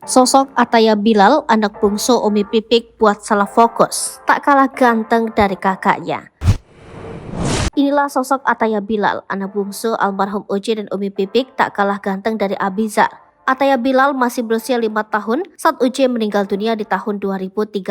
Sosok Ataya Bilal, anak bungsu Umi Pipik, buat salah fokus, tak kalah ganteng dari kakaknya. Inilah sosok Ataya Bilal, anak bungsu almarhum Uci dan Umi Pipik, tak kalah ganteng dari Abizar. Ataya Bilal masih berusia 5 tahun saat Uci meninggal dunia di tahun 2013.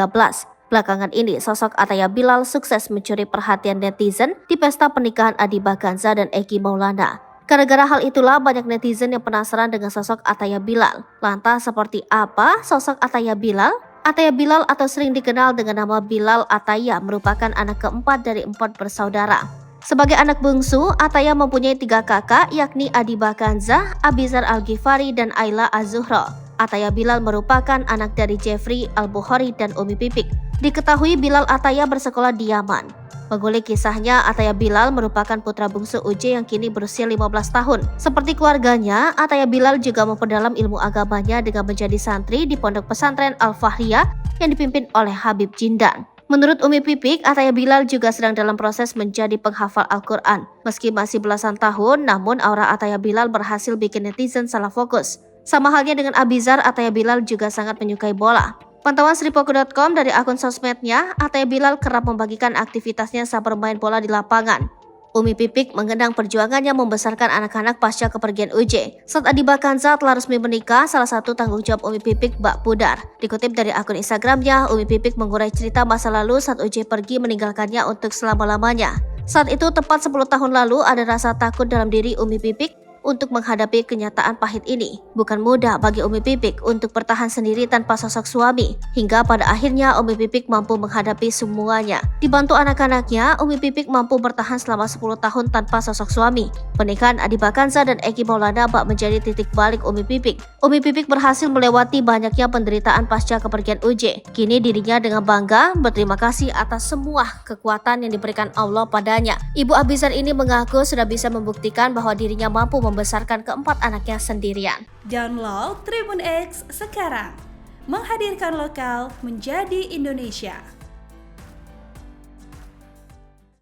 Belakangan ini, sosok Ataya Bilal sukses mencuri perhatian netizen di pesta pernikahan Adi Baganza dan Egi Maulana. Gara-gara hal itulah banyak netizen yang penasaran dengan sosok Ataya Bilal. Lantas seperti apa sosok Ataya Bilal? Ataya Bilal atau sering dikenal dengan nama Bilal Ataya merupakan anak keempat dari 4 bersaudara. Sebagai anak bungsu, Ataya mempunyai 3 kakak yakni Adi Baganza, Abizar Al-Ghifari, dan Ayla Az-Zuhra. Ataya Bilal merupakan anak dari Jeffrey Al-Bukhari dan Umi Pipik. Diketahui Bilal Ataya bersekolah di Yaman. Mengulik kisahnya, Ataya Bilal merupakan putra bungsu Uci yang kini berusia 15 tahun. Seperti keluarganya, Ataya Bilal juga memperdalam ilmu agamanya dengan menjadi santri di Pondok Pesantren Al-Fahriyah yang dipimpin oleh Habib Jindan. Menurut Umi Pipik, Ataya Bilal juga sedang dalam proses menjadi penghafal Al-Quran. Meski masih belasan tahun, namun aura Ataya Bilal berhasil bikin netizen salah fokus. Sama halnya dengan Abizar, Ataya Bilal juga sangat menyukai bola. Pantauan Sripoku.com dari akun sosmednya, Ataya Bilal kerap membagikan aktivitasnya saat bermain bola di lapangan. Umi Pipik mengenang perjuangannya membesarkan anak-anak pasca kepergian Uci. Saat Adi Baganza telah resmi menikah, salah satu tanggung jawab Umi Pipik bak pudar. Dikutip dari akun Instagramnya, Umi Pipik mengurai cerita masa lalu saat Uci pergi meninggalkannya untuk selama-lamanya. Saat itu tepat 10 tahun lalu ada rasa takut dalam diri Umi Pipik untuk menghadapi kenyataan pahit ini. Bukan mudah bagi Umi Pipik untuk bertahan sendiri tanpa sosok suami. Hingga pada akhirnya Umi Pipik mampu menghadapi semuanya. Dibantu anak-anaknya, Umi Pipik mampu bertahan selama 10 tahun tanpa sosok suami. Pernikahan Adi Baganza dan Egi Maulana bak menjadi titik balik Umi Pipik. Umi Pipik berhasil melewati banyaknya penderitaan pasca kepergian Uci. Kini dirinya dengan bangga berterima kasih atas semua kekuatan yang diberikan Allah padanya. Ibu Abizar ini mengaku sudah bisa membuktikan bahwa dirinya mampu membesarkan keempat anaknya sendirian. Download Tribun X sekarang, menghadirkan lokal menjadi Indonesia.